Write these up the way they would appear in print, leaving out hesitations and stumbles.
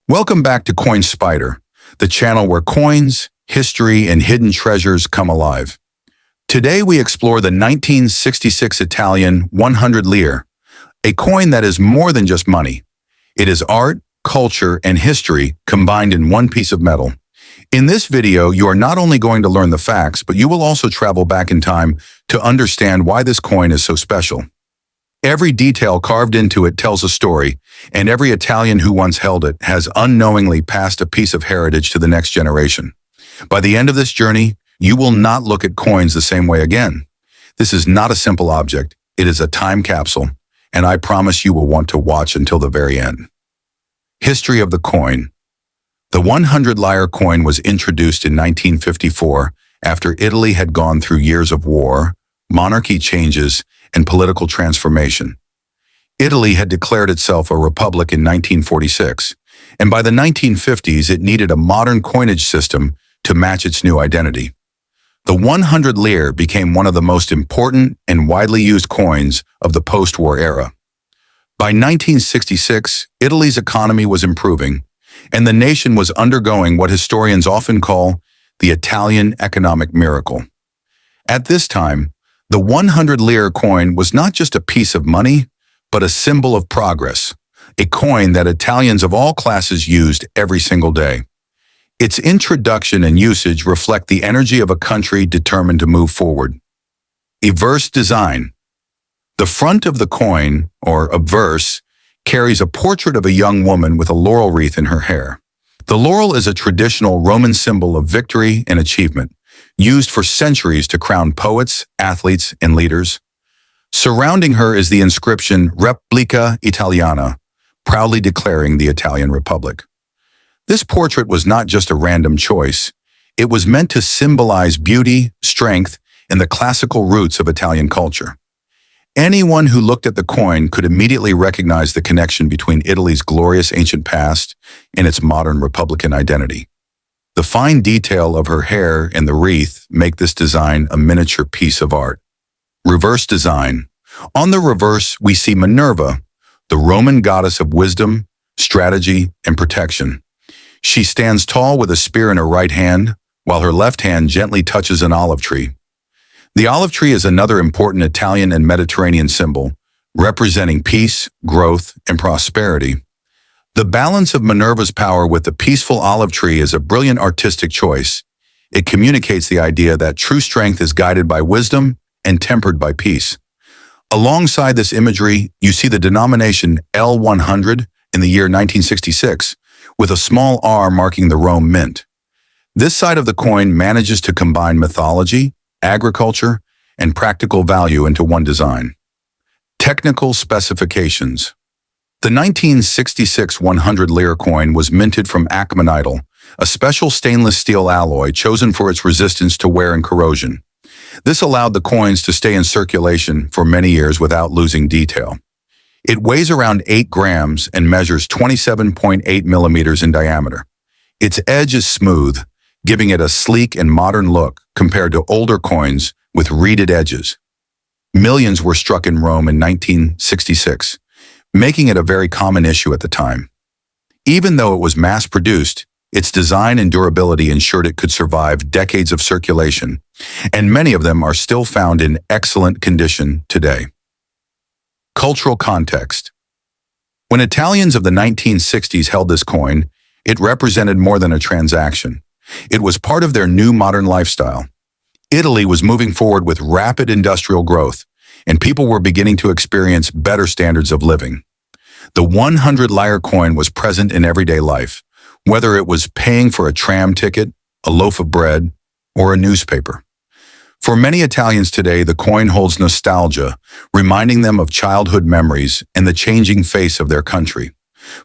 Welcome back to Coin Spyder, the channel where coins, history, and hidden treasures come alive. Today we explore the 1966 Italian 100 lire, a coin that is more than just money. It is art, culture, and history combined in one piece of metal. In this video, you are not only going to learn the facts, but you will also travel back in time to understand why this coin is so special. Every detail carved into it tells a story, and every Italian who once held it has unknowingly passed a piece of heritage to the next generation. By the end of this journey, you will not look at coins the same way again. This is not a simple object, it is a time capsule, and I promise you will want to watch until the very end. History of the coin. The 100 lire coin was introduced in 1954 after Italy had gone through years of war, monarchy changes, and political transformation. Italy had declared itself a republic in 1946, and by the 1950s it needed a modern coinage system to match its new identity. The 100 lire became one of the most important and widely used coins of the post-war era. By 1966, Italy's economy was improving, and the nation was undergoing what historians often call the Italian economic miracle. At this time, the 100 lire coin was not just a piece of money, but a symbol of progress, a coin that Italians of all classes used every single day. Its introduction and usage reflect the energy of a country determined to move forward. Obverse design. The front of the coin, or obverse, carries a portrait of a young woman with a laurel wreath in her hair. The laurel is a traditional Roman symbol of victory and achievement, used for centuries to crown poets, athletes, and leaders. Surrounding her is the inscription Repubblica Italiana, proudly declaring the Italian Republic. This portrait was not just a random choice. It was meant to symbolize beauty, strength, and the classical roots of Italian culture. Anyone who looked at the coin could immediately recognize the connection between Italy's glorious ancient past and its modern republican identity. The fine detail of her hair and the wreath make this design a miniature piece of art. Reverse design. On the reverse, we see Minerva, the Roman goddess of wisdom, strategy, and protection. She stands tall with a spear in her right hand, while her left hand gently touches an olive tree. The olive tree is another important Italian and Mediterranean symbol, representing peace, growth, and prosperity. The balance of Minerva's power with the peaceful olive tree is a brilliant artistic choice. It communicates the idea that true strength is guided by wisdom and tempered by peace. Alongside this imagery, you see the denomination L100 in the year 1966, with a small R marking the Rome Mint. This side of the coin manages to combine mythology, agriculture, and practical value into one design. Technical specifications. The 1966 100 lire coin was minted from Acmonital, a special stainless steel alloy chosen for its resistance to wear and corrosion. This allowed the coins to stay in circulation for many years without losing detail. It weighs around 8 grams and measures 27.8 millimeters in diameter. Its edge is smooth, giving it a sleek and modern look compared to older coins with reeded edges. Millions were struck in Rome in 1966. Making it a very common issue at the time. Even though it was mass-produced, its design and durability ensured it could survive decades of circulation, and many of them are still found in excellent condition today. Cultural context. When Italians of the 1960s held this coin, it represented more than a transaction. It was part of their new modern lifestyle. Italy was moving forward with rapid industrial growth, and people were beginning to experience better standards of living. The 100 lire coin was present in everyday life, whether it was paying for a tram ticket, a loaf of bread, or a newspaper. For many Italians today, the coin holds nostalgia, reminding them of childhood memories and the changing face of their country.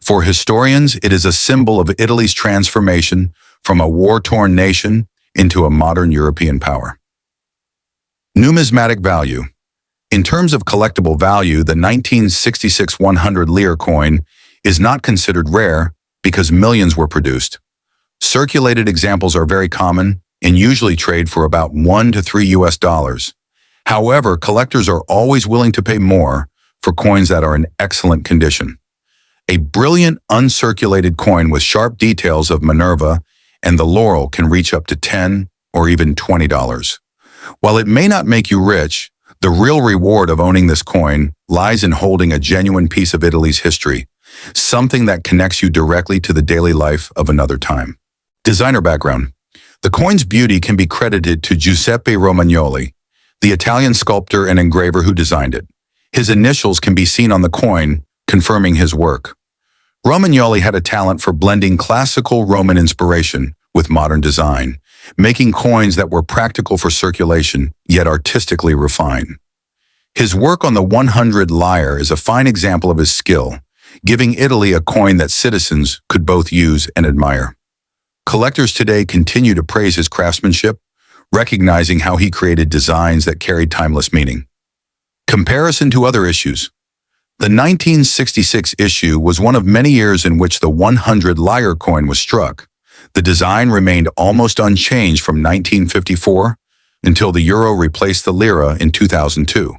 For historians, it is a symbol of Italy's transformation from a war-torn nation into a modern European power. Numismatic value. In terms of collectible value, the 1966 100 lire coin is not considered rare because millions were produced. Circulated examples are very common and usually trade for about $1 to $3. However, collectors are always willing to pay more for coins that are in excellent condition. A brilliant uncirculated coin with sharp details of Minerva and the laurel can reach up to $10 or even $20. While it may not make you rich, the real reward of owning this coin lies in holding a genuine piece of Italy's history, something that connects you directly to the daily life of another time. Designer background. The coin's beauty can be credited to Giuseppe Romagnoli, the Italian sculptor and engraver who designed it. His initials can be seen on the coin, confirming his work. Romagnoli had a talent for blending classical Roman inspiration with modern design, making coins that were practical for circulation, yet artistically refined. His work on the 100 Lire is a fine example of his skill, giving Italy a coin that citizens could both use and admire. Collectors today continue to praise his craftsmanship, recognizing how he created designs that carried timeless meaning. Comparison to other issues. The 1966 issue was one of many years in which the 100 Lire coin was struck. The design remained almost unchanged from 1954 until the euro replaced the lira in 2002.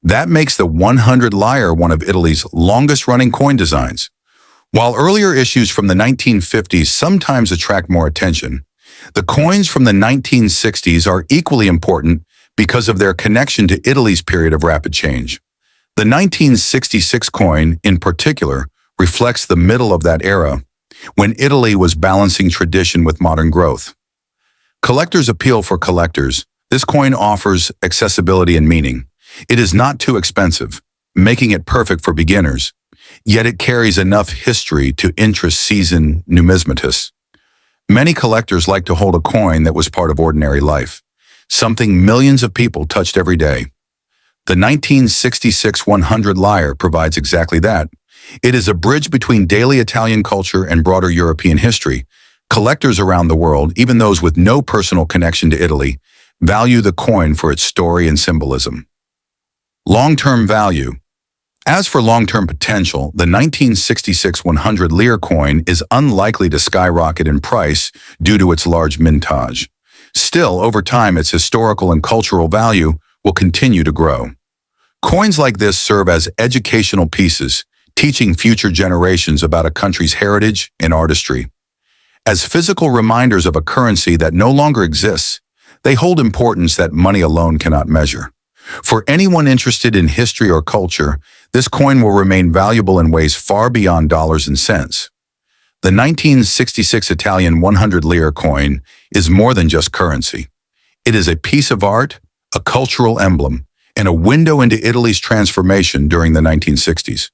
That makes the 100 Lire one of Italy's longest-running coin designs. While earlier issues from the 1950s sometimes attract more attention, the coins from the 1960s are equally important because of their connection to Italy's period of rapid change. The 1966 coin, in particular, reflects the middle of that era, when Italy was balancing tradition with modern growth. Collectors appeal for collectors. This coin offers accessibility and meaning. It is not too expensive, making it perfect for beginners, yet it carries enough history to interest seasoned numismatists. Many collectors like to hold a coin that was part of ordinary life, something millions of people touched every day. The 1966 100 Lire provides exactly that. It is a bridge between daily Italian culture and broader European history. Collectors around the world, even those with no personal connection to Italy, value the coin for its story and symbolism. Long-term value. As for long-term potential, the 1966 100 Lire coin is unlikely to skyrocket in price due to its large mintage. Still, over time, its historical and cultural value will continue to grow. Coins like this serve as educational pieces, teaching future generations about a country's heritage and artistry. As physical reminders of a currency that no longer exists, they hold importance that money alone cannot measure. For anyone interested in history or culture, this coin will remain valuable in ways far beyond dollars and cents. The 1966 Italian 100 Lire coin is more than just currency. It is a piece of art, a cultural emblem, and a window into Italy's transformation during the 1960s.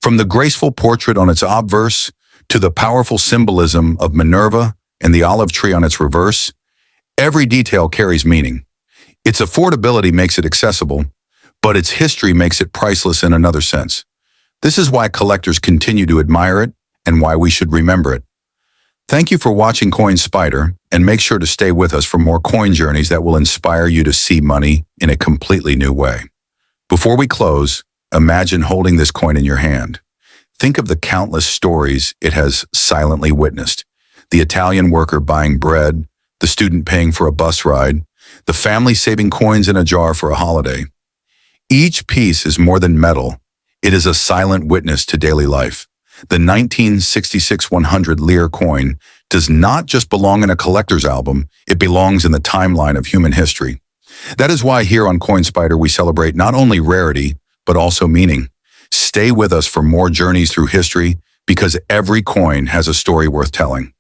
From the graceful portrait on its obverse to the powerful symbolism of Minerva and the olive tree on its reverse, every detail carries meaning. Its affordability makes it accessible, but its history makes it priceless in another sense. This is why collectors continue to admire it and why we should remember it. Thank you for watching Coin Spyder, and make sure to stay with us for more coin journeys that will inspire you to see money in a completely new way. Before we close, imagine holding this coin in your hand. Think of the countless stories it has silently witnessed. The Italian worker buying bread, the student paying for a bus ride, the family saving coins in a jar for a holiday. Each piece is more than metal. It is a silent witness to daily life. The 1966 100 Lire coin does not just belong in a collector's album, it belongs in the timeline of human history. That is why here on Coin Spyder we celebrate not only rarity, but also meaning. Stay with us for more journeys through history, because every coin has a story worth telling.